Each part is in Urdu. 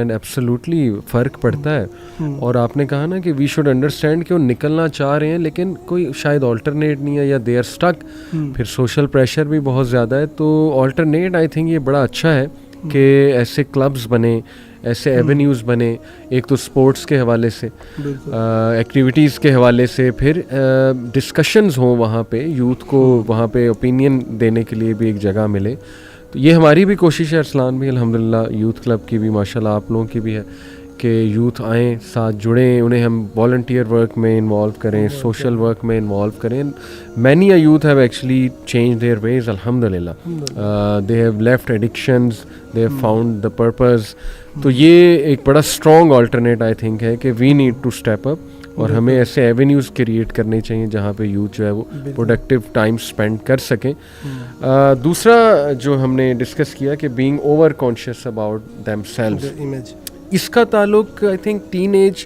اینڈ ایبسلیوٹلی فرق پڑتا ہے. اور آپ نے کہا نا کہ وی شوڈ انڈرسٹینڈ کہ وہ نکلنا چاہ رہے ہیں لیکن کوئی شاید آلٹرنیٹ نہیں ہے یا دے آر اسٹک. پھر سوشل پریشر بھی بہت زیادہ ہے. تو آلٹرنیٹ آئی تھنک یہ بڑا اچھا ہے کہ ایسے کلبز بنے, ایسے ایونیوز بنے, ایک تو اسپورٹس کے حوالے سے, ایکٹیویٹیز کے حوالے سے, پھر ڈسکشنز ہوں وہاں پہ, یوتھ کو وہاں پہ اوپینین دینے کے لیے بھی ایک جگہ ملے. تو یہ ہماری بھی کوشش ہے ارسلان بھی, الحمدللہ یوتھ کلب کی بھی, ماشاءاللہ آپ لوگوں کی بھی ہے کہ یوتھ آئیں, ساتھ جڑیں, انہیں ہم والنٹیئر ورک میں انوالو کریں, سوشل ورک میں انوالو کریں. Many a youth have actually change their ways الحمدللہ. They have left addictions, they have found the purpose. تو یہ ایک بڑا اسٹرانگ آلٹرنیٹ آئی تھنک ہے کہ we need to step up, اور ہمیں ایسے ایونیوز کریٹ کرنے چاہیے جہاں پہ یوتھ جو ہے وہ پروڈکٹیو ٹائم اسپینڈ کر سکیں. دوسرا جو ہم نے ڈسکس کیا کہ being over conscious about them self, اس کا تعلق آئی تھنک ٹین ایج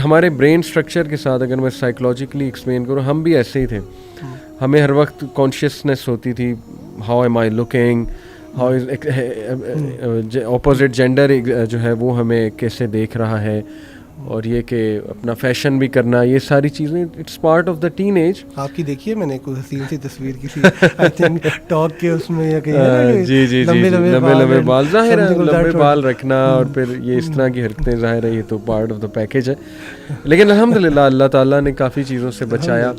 ہمارے برین اسٹرکچر کے ساتھ, اگر میں سائیکلوجیکلی ایکسپلین کروں, ہم بھی ایسے ہی تھے. ہمیں ہر وقت کانشیسنیس ہوتی تھی, how am I looking, how opposite gender جو ہے وہ ہمیں کیسے دیکھ رہا ہے, اور یہ کہ اپنا فیشن بھی کرنا, یہ ساری چیزیں it's part of the teenage. آپ کی دیکھیے میں نے کوئی حسین سی تصویر کسی آئی تھنک ٹاک کے اس میں یا کہیں جی جی جی لمبے بال, ظاہر ہے لمبے بال رکھنا اور پھر یہ اس طرح کی حرکتیں, ظاہر ہے یہ تو پارٹ آف دا پیکیج ہے. لیکن الحمدللہ اللہ تعالیٰ نے کافی چیزوں سے بچایا.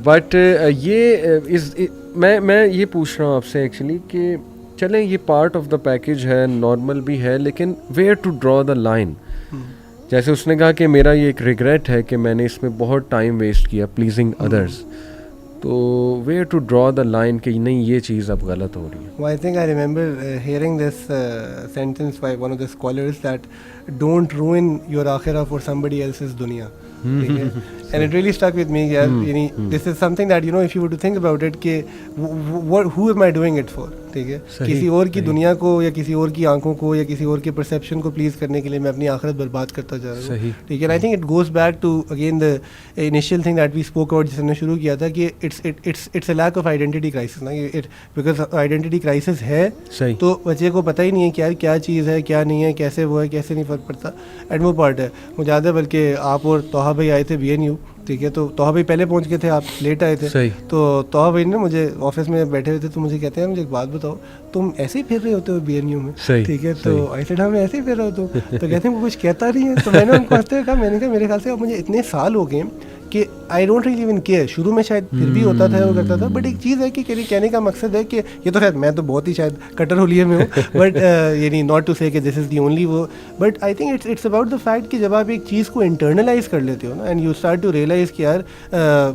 بٹ یہ میں یہ پوچھ رہا ہوں آپ سے ایکچولی کہ چلیں یہ پارٹ آف دا پیکیج ہے, نارمل بھی ہے, لیکن where to draw the line. جیسے اس نے کہا کہ میرا یہ ایک ریگریٹ ہے کہ میں نے اس میں بہت ٹائم ویسٹ کیا پلیزنگ ادرس. تو where to draw the line کہ نہیں یہ چیز اب غلط ہو رہی ہے. I think I remember hearing this sentence by one of the scholars that don't ruin your akhirah for somebody else's dunya. And it really stuck with me. This is something that, you know, if you were to think about it, کہ who am I doing it for? ٹھیک ہے, کسی اور کی دنیا کو یا کسی اور کی آنکھوں کو یا کسی اور کے پرسیپشن کو پلیز کرنے کے لیے میں اپنی آخرت برباد کرتا جا رہا ہوں. ٹھیک ہے, I think it goes back to again the initial thing that we spoke about, جس نے شروع کیا تھا کہ it's a lack of identity crisis نا, بیکاز آئیڈینٹی کرائسس ہے تو بچے کو پتہ ہی نہیں ہے کہ یار کیا چیز ہے کیا نہیں ہے, کیسے وہ ہے کیسے نہیں فرق پڑتا. اینڈ وہ پارٹ ہے مجھے یاد ہے, بلکہ آپ اور طاہا بھائی آئے تھے BNU. ٹھیک ہے, تو طاہا بھائی پہلے پہنچ گئے تھے, آپ لیٹ آئے تھے. تو طاہا بھائی نے مجھے آفس میں بیٹھے ہوئے تھے تو مجھے کہتے ہیں مجھے ایک بات بتاؤ, تم ایسے ہی پھر رہے ہوتے ہو BNU میں؟ ٹھیک ہے, تو آئی سیڈ ہاں میں ایسے ہی پھر رہا ہوتا ہوں. تو کہتے ہیں وہ کچھ کہتا نہیں ہے. تو میں نے ان کو ہنستے ہوئے کہا, میں نے کہا میرے خیال سے اب مجھے اتنے سال ہو گئے کہ I don't really even care. شروع میں شاید پھر بھی ہوتا تھا, وہ کرتا تھا, بٹ ایک چیز ہے کہ کہنے کا مقصد ہے کہ یہ تو خیر میں تو بہت ہی شاید کٹر ہولیے میں ہوں, بٹ یعنی ناٹ ٹو سے کہ دس از دی اونلی وہ, but I think it's about the fact کہ جب آپ ایک چیز کو انٹرنلائز کر لیتے ہو نا, and you start to realize کہ یار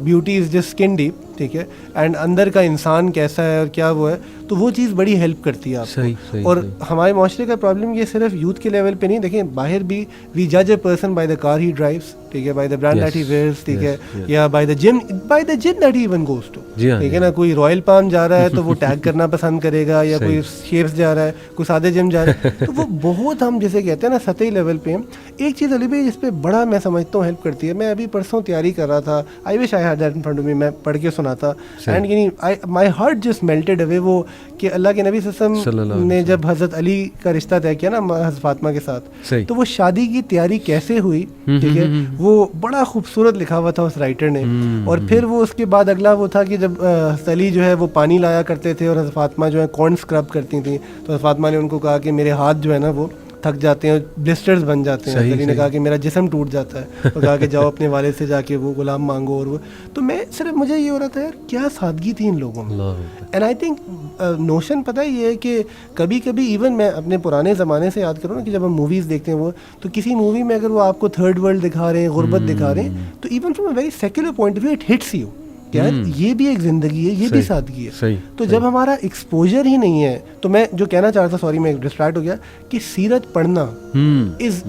beauty is just skin deep. ٹھیک ہے, اینڈ اندر کا انسان کیسا ہے اور کیا وہ ہے, تو وہ چیز بڑی ہیلپ کرتی ہے آپ کو. اور ہمارے معاشرے کا پرابلم یہ صرف یوتھ کے لیول پہ نہیں, دیکھیں باہر بھی وی جج a person by the car he drives. ٹھیک ہے, by the brand that he wears. ٹھیک ہے, یا by the gym that he even goes to. ٹھیک ہے نا, کوئی رائل پام جا رہا ہے تو وہ ٹیگ کرنا پسند کرے گا, یا کوئی شیپس جا رہا ہے, کوئی سادے جم جا رہا ہے. تو وہ بہت ہم جسے کہتے ہیں نا سطحی لیول پہ. ایک چیز علی بھائی جس پہ بڑا میں سمجھتا ہوں ہیلپ کرتی ہے, میں ابھی پرسوں تیاری کر رہا تھا, I wish I had that in front of me, میں پڑھ کے سناتا, اینڈ یعنی مائی ہارٹ جسٹ میلٹڈ اوے. وہ کہ اللہ کے نبی صلی اللہ علیہ وسلم نے جب حضرت علی کا رشتہ طے کیا نا حضرت فاطمہ کے ساتھ, تو وہ شادی کی تیاری کیسے ہوئی. ٹھیک ہے, وہ بڑا خوبصورت لکھا ہوا تھا اس رائٹر نے. اور پھر وہ اس کے بعد اگلا وہ تھا کہ جب حضرت علی جو ہے وہ پانی لایا کرتے تھے اور حضرت فاطمہ جو ہے کارن اسکرب کرتی تھیں, تو حضرت فاطمہ نے ان کو کہا کہ میرے ہاتھ جو ہے نا وہ تھک جاتے ہیں, بلسٹرز بن جاتے ہیں. علی نے کہا کہ میرا جسم ٹوٹ جاتا ہے, اور کہا کہ جاؤ اپنے والد سے جا کے وہ غلام مانگو. اور وہ تو میں صرف مجھے یہ ہو رہا تھا یار کیا سادگی تھی ان لوگوں میں. اینڈ آئی تھنک نوشن پتہ یہ ہے کہ کبھی کبھی ایون میں اپنے پرانے زمانے سے یاد کروں نا کہ جب ہم موویز دیکھتے ہیں وہ, تو کسی مووی میں اگر وہ آپ کو تھرڈ ورلڈ دکھا رہے ہیں, غربت دکھا رہے ہیں, تو even from a very secular point of view it hits you کہ یار یہ بھی ایک زندگی ہے, یہ بھی سادگی ہے. تو جب ہمارا ایکسپوجر ہی نہیں ہے, تو میں جو کہنا چاہ رہا تھا, سوری میں ڈسٹریکٹ ہو گیا, کہ سیرت پڑھنا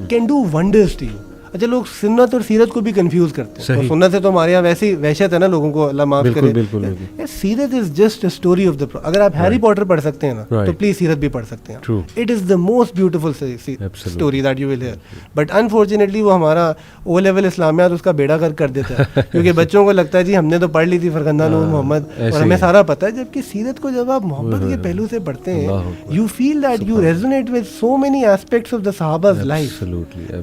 can do wonders to you. اچھا لوگ سنت اور سیرت کو بھی کنفیوز کرتے ہیں. تو سنت سے تو ہمارے یہاں ویسی وحشت ہے نا لوگوں کو, اللہ معاف کرے. سیرت is just a story of the, اگر آپ ہیری پاٹر پڑھ سکتے ہیں نا تو پلیز سیرت بھی پڑھ سکتے ہیں. It is the most beautiful story that you will hear. But unfortunately وہ ہمارا او لیول اسلامیات اس کا بیڑا کر دیتا ہے کیونکہ بچوں کو لگتا ہے جی ہم نے تو پڑھ لی تھی فرخندہ نور محمد اور ہمیں سارا پتہ ہے, جبکہ سیرت کو جب آپ محبت کے پہلو سے پڑھتے ہیں you feel that you resonate with so many aspects of the صحابہ's لائف,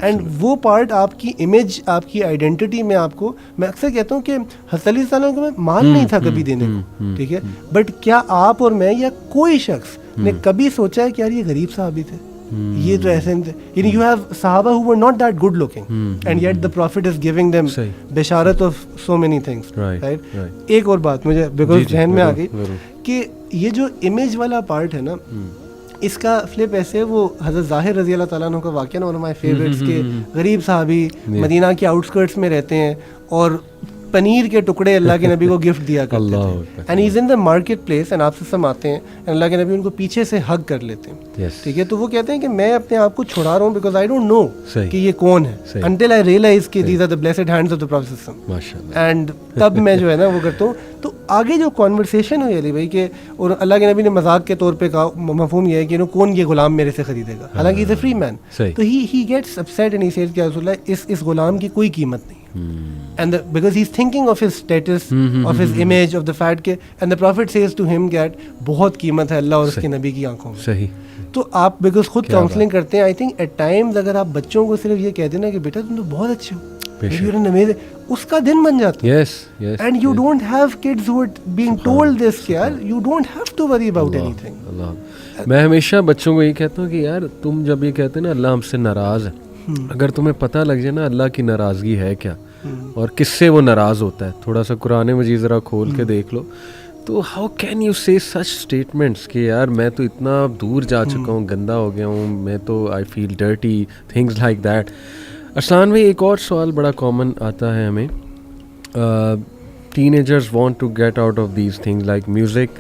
اینڈ وہ پارٹ آپ کی امیج, آپ کی آئیڈینٹی میں آپ کو, میں اکثر کہتا ہوں کہ حضرت علی صلی اللہ علیہ وسلم کو مال نہیں تھا کبھی دینے کو, ٹھیک ہے, بٹ کیا آپ اور میں یا کوئی شخص نے کبھی سوچا ہے کہ یار یہ غریب صحابی تھے, یہ تو ایسے یعنی یو ہیو صحابہ who were not that good looking and yet the prophet is giving them بشارت of so many things, right. ایک اور بات مجھے بیکاز ذہن میں آ گئی کہ یہ جو امیج والا پارٹ ہے نا, اس کا فلپ ایسے, وہ حضرت ظاہر رضی اللہ تعالیٰ عنہ کا واقعہ نا, ون آف مائی فیوریٹس, کے غریب صحابی مدینہ کے آؤٹ اسکرٹس میں رہتے ہیں اور پنیر کے ٹکڑے اللہ کے نبی کو گفٹ دیا کرتے تھے, and he is in the market place and آپ سے سم آتے ہیں, اللہ کے نبی ان کو پیچھے سے ہگ کر لیتے ہیں, ٹھیک ہے. تو وہ کہتے ہیں کہ میں اپنے آپ کو چھڑا رہا ہوں بیکاز آئی ڈونٹ نو کہ یہ کون ہے, انٹل آئی ریئلائز کہ these are the blessed hands of the prophet, and تب میں جو ہے نا وہ کرتا ہوں. تو آگے جو کانورسیشن ہوئی علی بھائی کہ, اور اللہ کے نبی نے مذاق کے طور پہ کہا, مفہوم یہ ہے کہ کون یہ غلام میرے سے خریدے گا, حالانکہ از اے فری مین. تو he gets upset and he says کہ رسول اللہ اس غلام کی کوئی قیمت نہیں, and because he's thinking of his status, of his image, of the fact کہ, and the prophet says to him that بہت قیمت ہے اللہ اور اس کے نبی کی آنکھوں میں. صحیح. تو آپ بیکاز خود کاؤنسلنگ کرتے ہیں, آئی تھنک ایٹ ٹائمز اگر آپ بچوں کو صرف یہ کہہ دیں نا کہ بیٹا تم تو بہت اچھے ہو, اس کا دن بن جاتا ہے. And you don't have kids who being told this کہ یار you don't have to worry about anything. میں ہمیشہ بچوں کو یہ کہتا ہوں کہ یار تم جب یہ کہتے ہیں نا اللہ ہم سے ناراض ہے, اگر تمہیں پتہ لگ جائے نا اللہ کی ناراضگی ہے کیا اور کس سے وہ ناراض ہوتا ہے, تھوڑا سا قرآن مجید ذرا کھول کے دیکھ لو, تو ہاؤ کین یو سے سچ اسٹیٹمنٹس کہ یار میں تو اتنا دور جا چکا ہوں, گندا ہو گیا ہوں, میں تو I feel dirty, things like that. Arslan بھائی ایک اور سوال بڑا کامن آتا ہے ہمیں, teenagers want to get out of these things like music,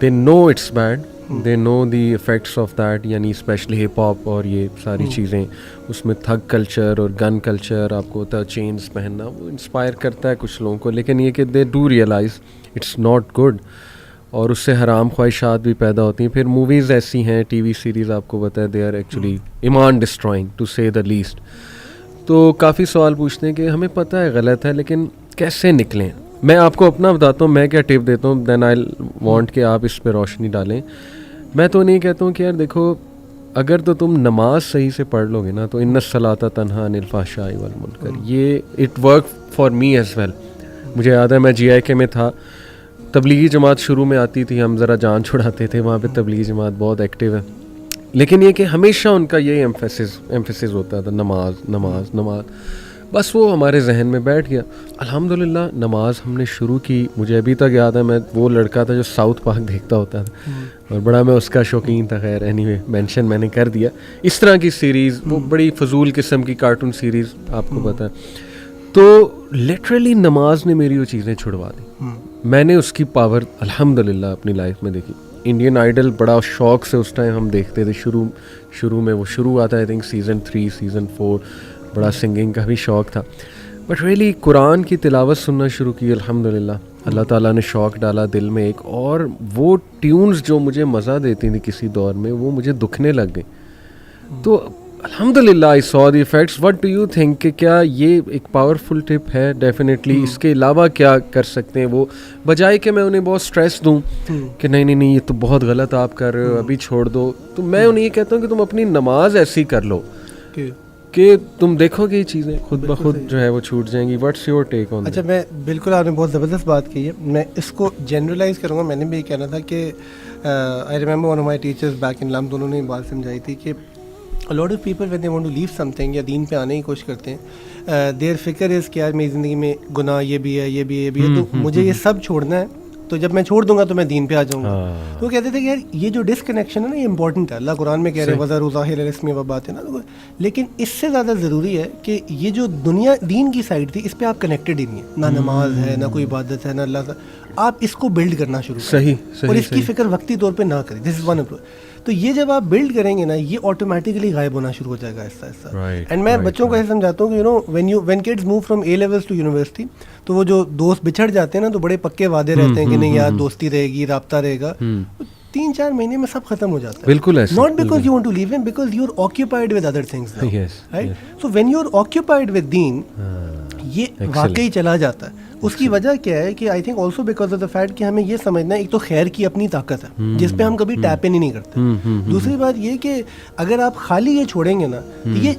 they know it's bad, they know the effects of that, یعنی اسپیشلی ہپ ہاپ اور یہ ساری چیزیں, اس میں تھگ کلچر اور گن کلچر آپ کو ہوتا ہے, چینز پہننا, وہ انسپائر کرتا ہے کچھ لوگوں کو, لیکن یہ کہ they do realize it's not good, اور اس سے حرام خواہشات بھی پیدا ہوتی ہیں. پھر موویز ایسی ہیں, ٹی وی سیریز آپ کو بتائے, دے آر ایکچولی ایمان ڈسٹرائنگ ٹو سے دا لیسٹ. تو کافی سوال پوچھتے ہیں کہ ہمیں پتہ ہے غلط ہے لیکن کیسے نکلیں. میں آپ کو اپنا بتاتا ہوں, میں کیا ٹپ دیتا ہوں, دین آئی وانٹ کہ آپ اس پہ روشنی ڈالیں. میں تو نہیں کہتا ہوں کہ یار دیکھو اگر تو تم نماز صحیح سے پڑھ لو گے نا تو ان الصلاۃ تنہا عن الفحشاء والمنکر, یہ it work for me as well. مجھے یاد ہے میں جی آئی کے میں تھا, تبلیغی جماعت شروع میں آتی تھی, ہم ذرا جان چھڑاتے تھے, وہاں پہ تبلیغی جماعت بہت ایکٹیو ہے, لیکن یہ کہ ہمیشہ ان کا یہی ایمفیسس ہوتا تھا, نماز نماز نماز, بس وہ ہمارے ذہن میں بیٹھ گیا. الحمدللہ نماز ہم نے شروع کی, مجھے ابھی تک یاد ہے, میں وہ لڑکا تھا جو ساؤتھ پارک دیکھتا ہوتا تھا اور بڑا میں اس کا شوقین تھا. خیر اینی وے مینشن میں نے کر دیا. اس طرح کی سیریز, وہ بڑی فضول قسم کی کارٹون سیریز آپ کو پتہ ہے, تو لٹرلی نماز نے میری وہ چیزیں چھڑوا دی. میں نے اس کی پاور الحمدللہ اپنی لائف میں دیکھی. انڈین آئیڈل بڑا شوق سے اس ٹائم ہم دیکھتے تھے, شروع میں وہ شروع آتا ہے آئی تھنک سیزن 3 سیزن 4, بڑا سنگنگ کا بھی شوق تھا. بٹ ریئلی قرآن کی تلاوت سننا شروع کی الحمدللہ, اللہ تعالیٰ نے شوق ڈالا دل میں ایک, اور وہ ٹیونز جو مجھے مزہ دیتی تھیں کسی دور میں وہ مجھے دکھنے لگ گئی. تو الحمدللہ I saw the effects. What do you think کہ کیا یہ ایک پاورفل ٹپ ہے؟ ڈیفینیٹلی. اس کے علاوہ کیا کر سکتے ہیں وہ, بجائے کہ میں انہیں بہت اسٹریس دوں کہ نہیں یہ تو بہت غلط آپ کر رہے ہو, ابھی چھوڑ دو, تو میں انہیں یہ کہتا ہوں کہ تم اپنی نماز ایسی کر لو کہ تم دیکھو کہ یہ چیزیں خود بخود جو ہے وہ چھوٹ جائیں گی. واٹس یور ٹیک آن؟ اچھا, میں بالکل, آپ نے بہت زبردست بات کی ہے, میں اس کو جنرلائز کروں گا. میں نے بھی یہ کہنا تھا کہ I remember one of my teachers back in LUMS, انہوں نے بات سمجھائی تھی کہ a lot of people when they want to leave something یا دین پہ آنے کی کوشش کرتے ہیں, دیر فکر از کہ یار میری زندگی میں گناہ یہ بھی ہے, یہ بھی ہے, یہ بھی ہے, تو مجھے یہ سب چھوڑنا ہے, تو جب میں چھوڑ دوں گا تو میں دین پہ آ جاؤں گا. تو وہ کہتے تھے کہ یار یہ جو ڈسکنیکشن ہے نا یہ امپورٹنٹ ہے. اللہ قرآن میں کہہ رہے ہیں وَذَرُوا ظَاهِرَ الْإِثْمِ وَبَاطِنَهُ نا, لیکن اس سے زیادہ ضروری ہے کہ یہ جو دنیا دین کی سائڈ تھی اس پہ آپ کنیکٹڈ ہی نہیں ہیں, نہ نماز ہے, نہ کوئی عبادت ہے, نہ اللہ سے, آپ اس کو بلڈ کرنا شروع کریں, اور اس کی فکر وقتی طور پہ نہ کریں. دس از ون اپروچ. تو یہ جب آپ بلڈ کریں گے نا یہ آٹومیٹکلی غائب ہونا شروع ہو جائے گا آہستہ آہستہ. اینڈ میں بچوں کو ایسے سمجھاتا ہوں کہ when kids move from A levels to university, تو وہ جو دوست بچھڑ جاتے ہیں نا تو بڑے پکے وعدے رہتے ہیں کہ نہیں یار دوستی رہے گی, رابطہ رہے گا, 3-4 مہینے میں سب ختم ہو جاتا ہے. بالکل ایسے, not because you want to leave him, because you are occupied with other things, right. So when you are occupied with them, یہ واقعی چلا جاتا ہے. اس کی وجہ کیا ہے کہ I think also because of the fact کہ ہمیں یہ سمجھنا ہے ایک تو خیر کی اپنی طاقت ہے جس پہ ہم کبھی ٹیپ ان ہی نہیں کرتے. دوسری بات یہ کہ اگر آپ خالی یہ چھوڑیں گے نا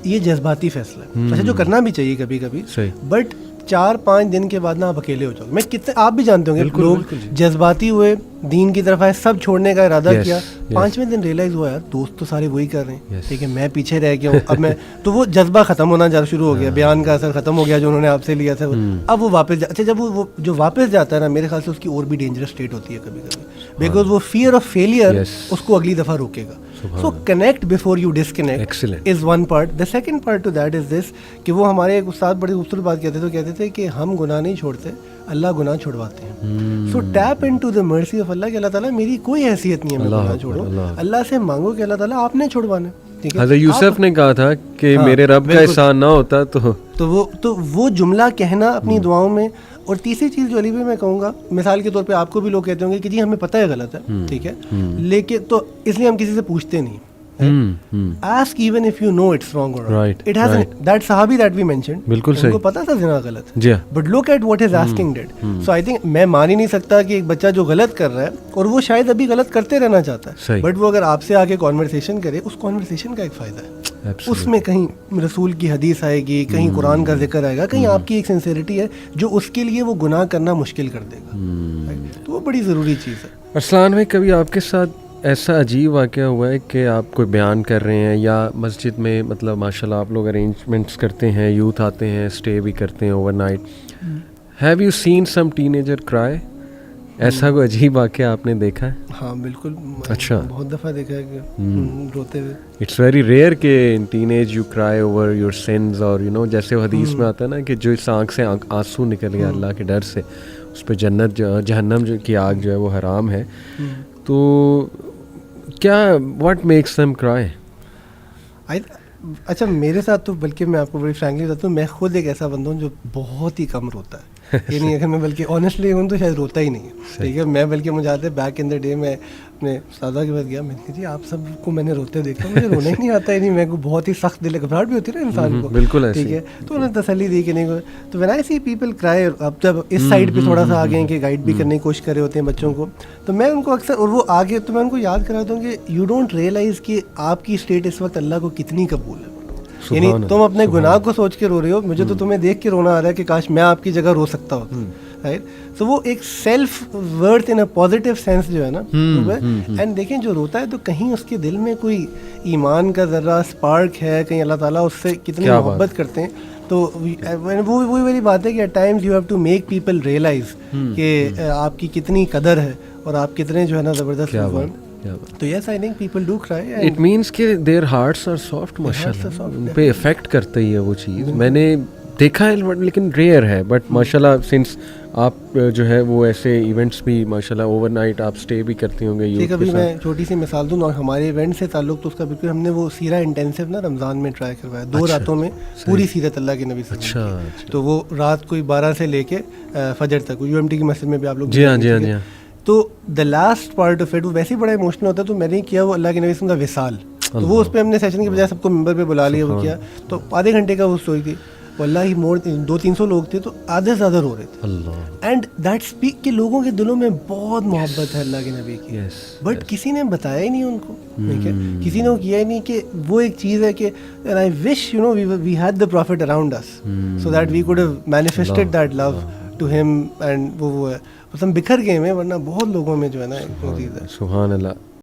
یہ جذباتی فیصلہ ہے, اچھا جو کرنا بھی چاہیے کبھی کبھی, بٹ 4-5 دن کے بعد نا آپ اکیلے ہو جاؤ گے. میں کتنے, آپ بھی جانتے ہوں گے لوگ جذباتی ہوئے دین کی طرف آئے, سب چھوڑنے کا ارادہ کیا, 5ویں دن ریئلائز ہوا یار دوست تو سارے وہی کر رہے ہیں, ٹھیک ہے میں پیچھے رہ گیا ہوں. اب میں تو وہ جذبہ ختم ہونا شروع ہو گیا, بیان کا اثر ختم ہو گیا جو انہوں نے آپ سے لیا تھا. اب وہ واپس, اچھا جب وہ جو واپس جاتا ہے نا میرے خیال سے اس کی اور بھی ڈینجرس اسٹیٹ ہوتی ہے کبھی کبھی, بیکاز وہ فیئر آف فیلئر اس کو اگلی دفعہ روکے گا. So connect before you disconnect is one part. The second part to that is this کہ وہ ہمارے ایک استاد بڑی خوبصورت بات کہتے تھے کہ ہم گناہ نہیں چھوڑتے, اللہ گناہ چھڑواتے ہیں. سو tape in to the mercy of اللہ کہ اللہ تعالیٰ میری کوئی حیثیت نہیں ہے میں گناہ چھوڑوں, اللہ سے مانگو کہ اللہ تعالیٰ آپ نے چھڑوانا. حضرت یوسف نے کہا تھا کہ میرے رب کا احسان نہ ہوتا تو وہ جملہ کہنا اپنی دعاؤں میں. اور تیسری چیز جو علی بھائی میں کہوں گا, مثال کے طور پہ آپ کو بھی لوگ کہتے ہوں گے کہ جی ہمیں پتہ ہے غلط ہے, ٹھیک ہے, لیکن تو اس لیے ہم کسی سے پوچھتے نہیں. Ask even if you know it's wrong or right. It hasn't. That Sahabi that we mentioned, بالکل صحیح, ان کو پتا تھا زنا غلط ہے, but look at what his asking did. So I think میں مان ہی نہیں سکتا کہ ایک بچہ جو غلط کر رہا ہے اور وہ شاید ابھی غلط کرتے رہنا چاہتا ہے, بٹ وہ اگر آپ سے آ کے کانورسیشن کرے, اس کانورسیشن کا ایک فائدہ ہے, اس میں کہیں رسول کی حدیث آئے گی, کہیں قرآن کا ذکر آئے گا, کہیں آپ کی ایک سنسیریٹی ہے جو اس کے لیے وہ گناہ کرنا مشکل کر دے گا. تو وہ بڑی ضروری چیز ہے. ارسلان بھائی کبھی آپ کے ساتھ ایسا عجیب واقعہ ہوا ہے کہ آپ کوئی بیان کر رہے ہیں یا مسجد میں, مطلب ماشاء اللہ آپ لوگ ارینجمنٹس کرتے ہیں, یوتھ آتے ہیں, اسٹے بھی کرتے ہیں over night, have you seen some ten ager کرائے, ایسا کوئی عجیب واقعہ آپ نے دیکھا ہے؟ ہاں بالکل, اچھا بہت دفعہ دیکھا ہے کہ روتے ہوئے. اٹس ویری ریئر کہ ان ٹین ایج یو کرائے اوور یور سنز, اور یو نو جیسے وہ حدیث میں آتا ہے نا کہ جو اس آنکھ سے آنسو نکل گیا اللہ کے ڈر سے, اس پہ جنت جہنم کی آگ جو ہے وہ حرام ہے. تو کیا واٹ میکس دیم کرائے؟ اچھا میرے ساتھ تو بلکہ میں آپ کو بڑی فرینکلی بتاتا ہوں, میں خود ایک ایسا بندہ ہوں جو بہت ہی کم روتا ہے. یہ نہیں ہے کہ میں بلکہ آنیسٹلی ہوں تو شاید روتا ہی نہیں ہے, ٹھیک ہے. میں بلکہ مجھے آتے بیک ان دا ڈے میں اپنے استاذہ کے پاس گیا, میں نے کہا جی آپ سب کو میں نے روتے دیکھا, مجھے رونا ہی نہیں آتا ہے. نہیں, میرے کو بہت ہی سخت دل گھبراہٹ بھی ہوتی ہے نا انسان کو, بالکل, ٹھیک ہے. تو انہوں نے تسلی دی کہ نہیں. تو وین آئی سی پیپل کرائے, اب جب اس سائڈ پہ تھوڑا سا آگے ہیں کہ گائیڈ بھی کرنے کی کوشش کر رہے ہوتے ہیں بچوں کو, تو میں ان کو اکثر, اور وہ آگے تو میں ان کو یاد کراتا ہوں کہ یو ڈونٹ ریئلائز کہ آپ کی اسٹیٹ اس وقت اللہ کو کتنی قبول ہے. یعنی تم اپنے گناہ کو سوچ کے رو رہے ہو, مجھے تو تمہیں دیکھ کے رونا آ رہا ہے کہ کاش میں آپ کی جگہ رو سکتا ہوتا, رائٹ. سو وہ ایک self worth in a positive sense جو ہے نا, اینڈ دیکھیں جو روتا ہے تو کہیں اس کے دل میں کوئی ایمان کا ذرہ اسپارک ہے, کہیں اللہ تعالیٰ اس سے کتنی محبت کرتے ہیں. تو وہی والی بات ہے کہ at times you have to make people realize کہ آپ کی کتنی قدر ہے اور آپ کتنے جو ہے نا زبردست. تو یس آئی تھنک پیپل ڈو کرائی, اٹ مینس کہ دیئر ہارٹس آر سافٹ, ماشاءاللہ ان پہ افیکٹ کرتا ہی ہے وہ چیز. میں نے دیکھا ہے لیکن ریئر ہے, بٹ ماشاءاللہ سنس آپ جو ہے وہ ایسے ایونٹس بھی ماشاءاللہ اوور نائٹ آپ اسٹے بھی کرتے ہوں گے. کبھی میں چھوٹی سی مثال دوں, اور ہمارے ایونٹ سے تعلق تو اس کا بالکل, ہم نے وہ سیرہ انٹینسو نا رمضان میں ٹرائی کروایا, 2 راتوں میں پوری سیرت اللہ کے نبی صلی اللہ علیہ وسلم. تو وہ رات کوئی 12 سے لے کے فجر تک, یو ایم ٹی کی مسجد میں بھی آپ لوگ. جی ہاں, جی ہاں, جی ہاں. تو the last part of it وہ ویسے ہی بڑا ایموشنل ہوتا ہے, تو میں نے کیا وہ اللہ کے نبی کا وصال, تو وہ اس پہ ہم نے سیشن کے بجائے سب کو ممبر پہ بلا لیا, وہ کیا تو آدھے گھنٹے کا وہ اسٹوری تھی. واللہ ہی مور 200-300 لوگ تھے, تو آدھے سے زیادہ رو رہے تھے. اینڈ دیٹ اسپیک کہ لوگوں کے دلوں میں بہت محبت ہے اللہ کے نبی کی, بٹ کسی نے بتایا ہی نہیں ان کو, ٹھیک ہے, کسی نے وہ کیا ہی نہیں کہ وہ ایک چیز ہے کہ I wish you know we had the prophet around us so that we could have manifested that love to him, and وہ ہے بس ہم بکھر گئے ہیں, ورنہ بہت لوگوں میں جو ہے نا ایک چیز ہے. سبحان اللہ.